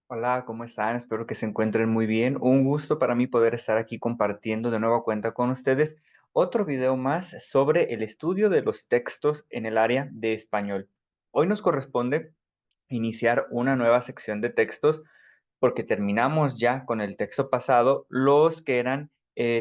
Hola, ¿cómo están? Espero que se encuentren muy bien. Un gusto para mí poder estar aquí compartiendo de nueva cuenta con ustedes otro video más sobre el estudio de los textos en el área de español. Hoy nos corresponde iniciar una nueva sección de textos porque terminamos ya con el texto pasado los que eran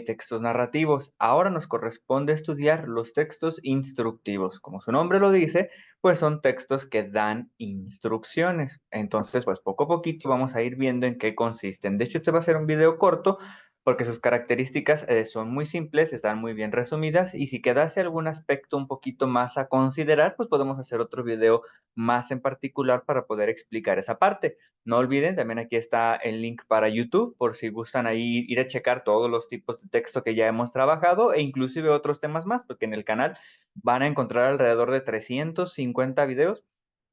textos narrativos. Ahora nos corresponde estudiar los textos instructivos. Como su nombre lo dice, pues son textos que dan instrucciones. Entonces, pues poco a poquito vamos a ir viendo en qué consisten. De hecho, este va a ser un video corto porque sus características son muy simples, están muy bien resumidas y si quedase algún aspecto un poquito más a considerar, pues podemos hacer otro video más en particular para poder explicar esa parte. No olviden, también aquí está el link para YouTube por si gustan ahí ir a checar todos los tipos de texto que ya hemos trabajado e inclusive otros temas más, porque en el canal van a encontrar alrededor de 350 videos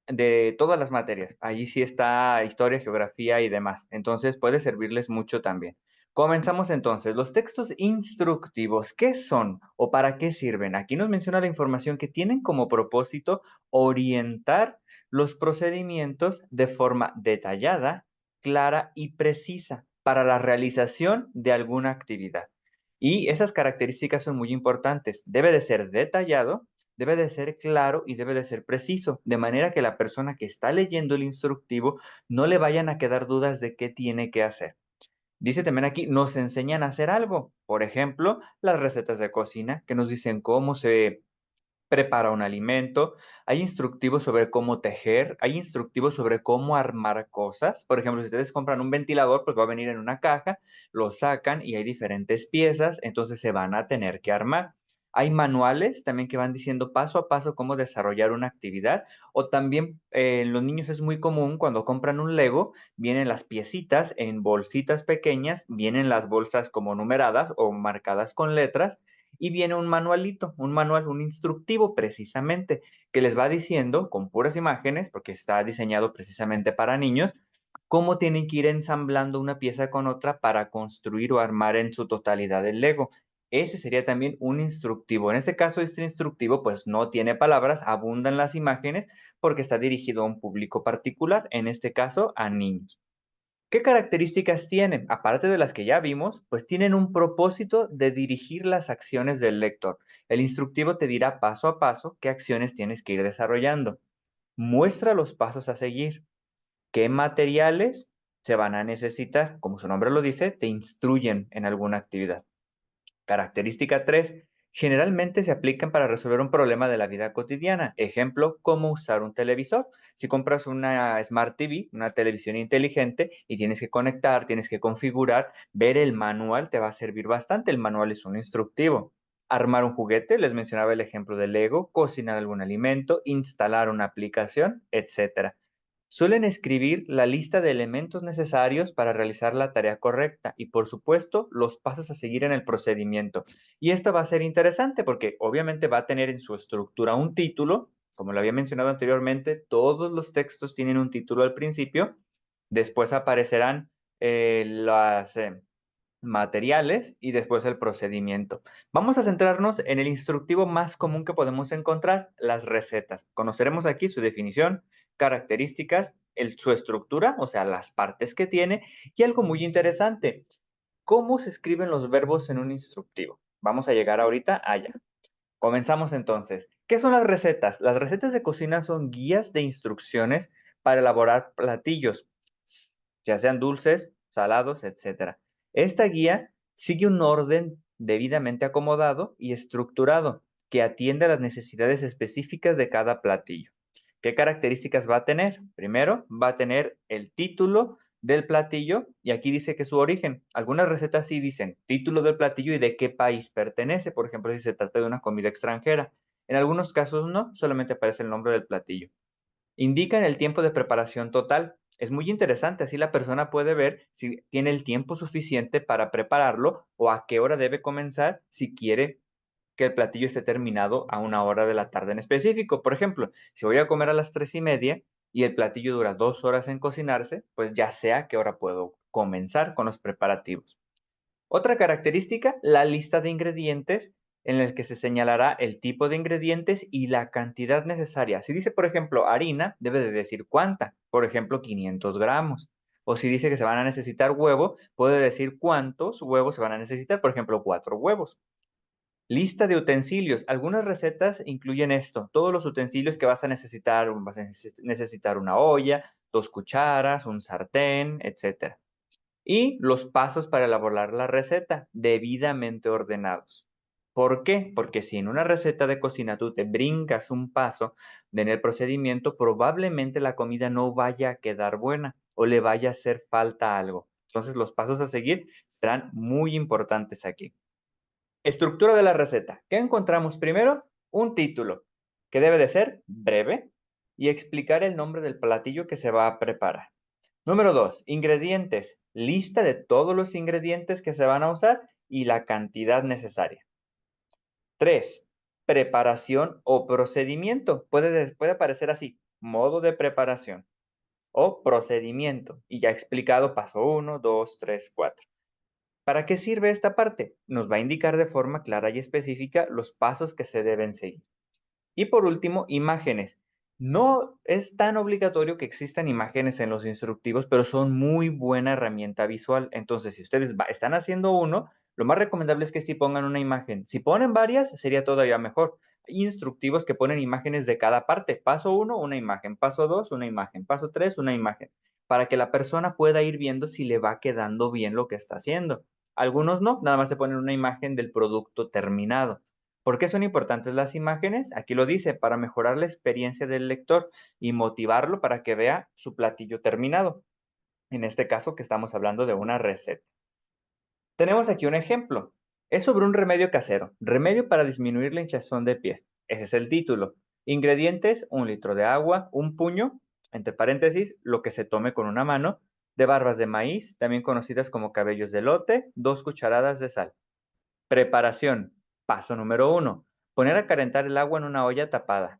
de todas las materias. Allí sí está historia, geografía y demás. Entonces puede servirles mucho también. Comenzamos entonces. Los textos instructivos, ¿qué son o para qué sirven? Aquí nos menciona la información que tienen como propósito orientar los procedimientos de forma detallada, clara y precisa para la realización de alguna actividad. Y esas características son muy importantes. Debe de ser detallado, debe de ser claro y debe de ser preciso, de manera que la persona que está leyendo el instructivo no le vayan a quedar dudas de qué tiene que hacer. Dice también aquí, nos enseñan a hacer algo. Por ejemplo, las recetas de cocina que nos dicen cómo se prepara un alimento. Hay instructivos sobre cómo tejer, hay instructivos sobre cómo armar cosas. Por ejemplo, si ustedes compran un ventilador, pues va a venir en una caja, lo sacan y hay diferentes piezas, entonces se van a tener que armar. Hay manuales también que van diciendo paso a paso cómo desarrollar una actividad o también en los niños es muy común cuando compran un Lego, vienen las piecitas en bolsitas pequeñas, vienen las bolsas como numeradas o marcadas con letras y viene un manualito, un manual, un instructivo precisamente, que les va diciendo con puras imágenes, porque está diseñado precisamente para niños, cómo tienen que ir ensamblando una pieza con otra para construir o armar en su totalidad el Lego. Ese sería también un instructivo. En este caso, este instructivo pues no tiene palabras, abundan las imágenes porque está dirigido a un público particular, en este caso a niños. ¿Qué características tienen? Aparte de las que ya vimos, pues tienen un propósito de dirigir las acciones del lector. El instructivo te dirá paso a paso qué acciones tienes que ir desarrollando. Muestra los pasos a seguir. ¿Qué materiales se van a necesitar? Como su nombre lo dice, te instruyen en alguna actividad. Característica 3. Generalmente se aplican para resolver un problema de la vida cotidiana. Ejemplo, cómo usar un televisor. Si compras una Smart TV, una televisión inteligente, y tienes que conectar, tienes que configurar, ver el manual te va a servir bastante. El manual es un instructivo. Armar un juguete, les mencionaba el ejemplo del Lego, cocinar algún alimento, instalar una aplicación, etcétera. Suelen escribir la lista de elementos necesarios para realizar la tarea correcta y, por supuesto, los pasos a seguir en el procedimiento. Y esto va a ser interesante porque obviamente va a tener en su estructura un título, como lo había mencionado anteriormente, todos los textos tienen un título al principio, después aparecerán las materiales y después el procedimiento. Vamos a centrarnos en el instructivo más común que podemos encontrar, las recetas. Conoceremos aquí su definición, características, su estructura, o sea, las partes que tiene, y algo muy interesante, cómo se escriben los verbos en un instructivo. Vamos a llegar ahorita allá. Comenzamos entonces. ¿Qué son las recetas? Las recetas de cocina son guías de instrucciones para elaborar platillos, ya sean dulces, salados, etcétera. Esta guía sigue un orden debidamente acomodado y estructurado que atiende a las necesidades específicas de cada platillo. ¿Qué características va a tener? Primero, va a tener el título del platillo y aquí dice que su origen. Algunas recetas sí dicen título del platillo y de qué país pertenece, por ejemplo, si se trata de una comida extranjera. En algunos casos no, solamente aparece el nombre del platillo. Indican el tiempo de preparación total. Es muy interesante, así la persona puede ver si tiene el tiempo suficiente para prepararlo o a qué hora debe comenzar si quiere que el platillo esté terminado a una hora de la tarde en específico. Por ejemplo, si voy a comer a las 3:30 y el platillo dura 2 horas en cocinarse, pues ya sé a qué hora puedo comenzar con los preparativos. Otra característica, la lista de ingredientes en el que se señalará el tipo de ingredientes y la cantidad necesaria. Si dice, por ejemplo, harina, debe de decir cuánta, por ejemplo, 500 gramos. O si dice que se van a necesitar huevo, puede decir cuántos huevos se van a necesitar, por ejemplo, 4 huevos. Lista de utensilios. Algunas recetas incluyen esto, todos los utensilios que vas a necesitar, vas a necesitar una olla, 2 cucharas, un sartén, etcétera. Y los pasos para elaborar la receta, debidamente ordenados. ¿Por qué? Porque si en una receta de cocina tú te brincas un paso en el procedimiento, probablemente la comida no vaya a quedar buena o le vaya a hacer falta algo. Entonces los pasos a seguir serán muy importantes aquí. Estructura de la receta. ¿Qué encontramos primero? Un título, que debe de ser breve y explicar el nombre del platillo que se va a preparar. Número 2, ingredientes. Lista de todos los ingredientes que se van a usar y la cantidad necesaria. 3, preparación o procedimiento. Puede aparecer así, modo de preparación o procedimiento. Y ya explicado paso 1, 2, 3, 4. ¿Para qué sirve esta parte? Nos va a indicar de forma clara y específica los pasos que se deben seguir. Y por último, imágenes. No es tan obligatorio que existan imágenes en los instructivos, pero son muy buena herramienta visual. Entonces, si ustedes están haciendo uno, lo más recomendable es que sí pongan una imagen. Si ponen varias, sería todavía mejor. Hay instructivos que ponen imágenes de cada parte. Paso 1, una imagen. Paso 2, una imagen. Paso 3, una imagen. Para que la persona pueda ir viendo si le va quedando bien lo que está haciendo. Algunos no, nada más se ponen una imagen del producto terminado. ¿Por qué son importantes las imágenes? Aquí lo dice, para mejorar la experiencia del lector y motivarlo para que vea su platillo terminado. En este caso que estamos hablando de una receta. Tenemos aquí un ejemplo. Es sobre un remedio casero. Remedio para disminuir la hinchazón de pies. Ese es el título. Ingredientes, 1 litro de agua, un puño, entre paréntesis, lo que se tome con una mano, de barbas de maíz, también conocidas como cabellos de elote, 2 cucharadas de sal. Preparación. Paso número 1. Poner a calentar el agua en una olla tapada.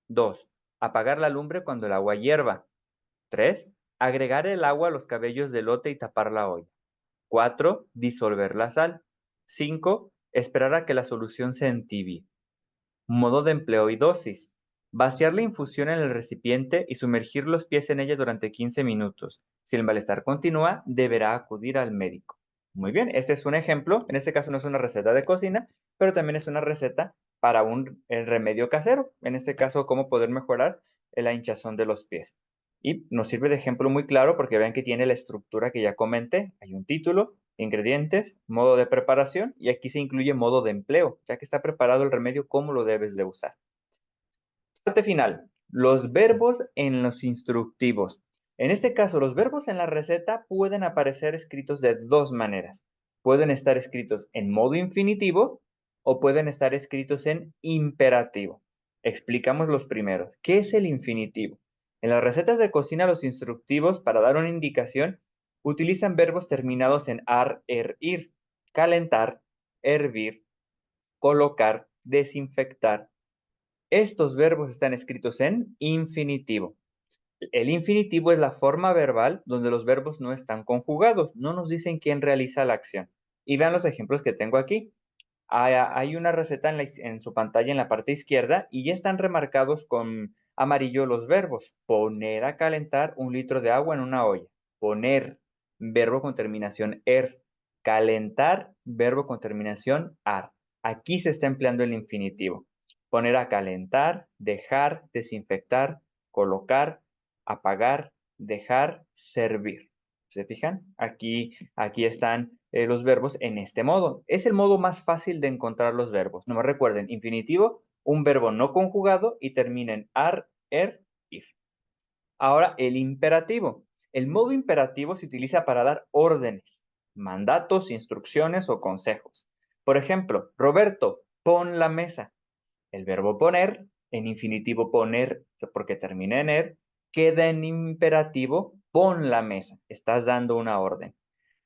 2. Apagar la lumbre cuando el agua hierva. 3. Agregar el agua a los cabellos de elote y tapar la olla. 4. Disolver la sal. 5. Esperar a que la solución se entibie. Modo de empleo y dosis. Vaciar la infusión en el recipiente y sumergir los pies en ella durante 15 minutos. Si el malestar continúa, deberá acudir al médico. Muy bien, este es un ejemplo. En este caso no es una receta de cocina, pero también es una receta para un remedio casero. En este caso, cómo poder mejorar la hinchazón de los pies. Y nos sirve de ejemplo muy claro porque vean que tiene la estructura que ya comenté. Hay un título, ingredientes, modo de preparación y aquí se incluye modo de empleo, ya que está preparado el remedio, cómo lo debes de usar. Parte final, los verbos en los instructivos. En este caso, los verbos en la receta pueden aparecer escritos de dos maneras. Pueden estar escritos en modo infinitivo o pueden estar escritos en imperativo. Explicamos los primeros. ¿Qué es el infinitivo? En las recetas de cocina, los instructivos, para dar una indicación, utilizan verbos terminados en ar, er, ir. Calentar, hervir, colocar, desinfectar. Estos verbos están escritos en infinitivo. El infinitivo es la forma verbal donde los verbos no están conjugados, no nos dicen quién realiza la acción. Y vean los ejemplos que tengo aquí. Hay una receta en su pantalla en la parte izquierda y ya están remarcados con amarillo los verbos. Poner a calentar 1 litro de agua en una olla. Poner, verbo con terminación er. Calentar, verbo con terminación ar. Aquí se está empleando el infinitivo. Poner a calentar, dejar, desinfectar, colocar, apagar, dejar, servir. ¿Se fijan? Aquí están los verbos en este modo. Es el modo más fácil de encontrar los verbos. Nomás recuerden, infinitivo, un verbo no conjugado y termina en ar, er, ir. Ahora, el imperativo. El modo imperativo se utiliza para dar órdenes, mandatos, instrucciones o consejos. Por ejemplo, Roberto, pon la mesa. El verbo poner, en infinitivo poner, porque termina en er, queda en imperativo, pon la mesa. Estás dando una orden.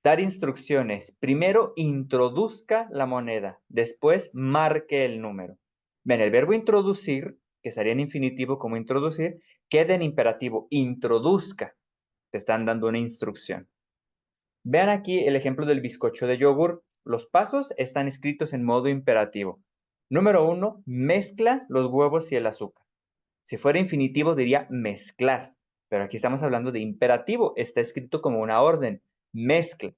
Dar instrucciones. Primero introduzca la moneda, después marque el número. Ven, el verbo introducir, que sería en infinitivo como introducir, queda en imperativo, introduzca. Te están dando una instrucción. Vean aquí el ejemplo del bizcocho de yogur. Los pasos están escritos en modo imperativo. Número 1, mezcla los huevos y el azúcar. Si fuera infinitivo diría mezclar, pero aquí estamos hablando de imperativo. Está escrito como una orden. Mezcla.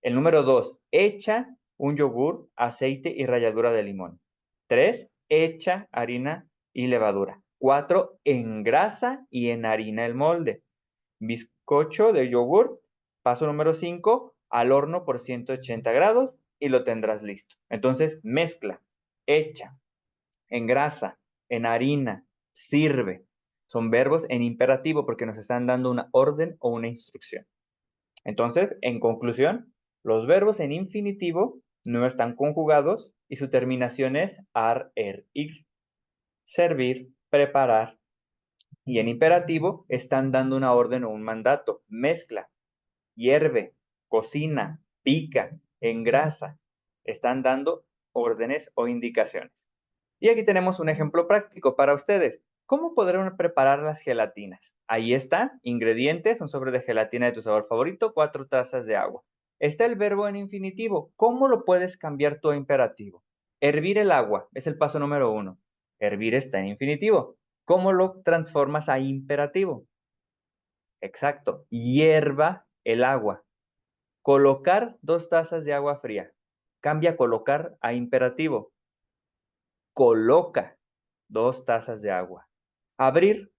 El número 2, echa un yogur, aceite y ralladura de limón. 3, echa harina y levadura. 4, engrasa y enharina el molde. Bizcocho de yogur, paso número 5, al horno por 180 grados y lo tendrás listo. Entonces, mezcla, echa, engrasa, enharina, sirve. Son verbos en imperativo porque nos están dando una orden o una instrucción. Entonces, en conclusión, los verbos en infinitivo no están conjugados y su terminación es ar, er, ir. Servir, preparar. Y en imperativo están dando una orden o un mandato. Mezcla, hierve, cocina, pica, engrasa. Están dando órdenes o indicaciones. Y aquí tenemos un ejemplo práctico para ustedes. ¿Cómo podrán preparar las gelatinas? Ahí está, ingredientes, un sobre de gelatina de tu sabor favorito, 4 tazas de agua. Está el verbo en infinitivo. ¿Cómo lo puedes cambiar tú a imperativo? Hervir el agua es el paso número 1. Hervir está en infinitivo. ¿Cómo lo transformas a imperativo? Exacto, hierva el agua. Colocar 2 tazas de agua fría. Cambia colocar a imperativo. Coloca 2 tazas de agua. Abrir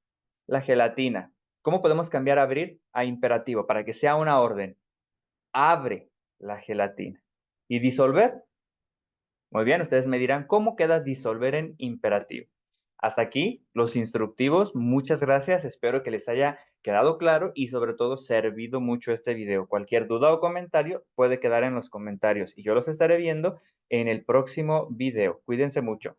la gelatina. ¿Cómo podemos cambiar abrir a imperativo para que sea una orden? Abre la gelatina. ¿Y disolver? Muy bien, ustedes me dirán cómo queda disolver en imperativo. Hasta aquí los instructivos. Muchas gracias. Espero que les haya quedado claro y sobre todo servido mucho este video. Cualquier duda o comentario puede quedar en los comentarios y yo los estaré viendo en el próximo video. Cuídense mucho.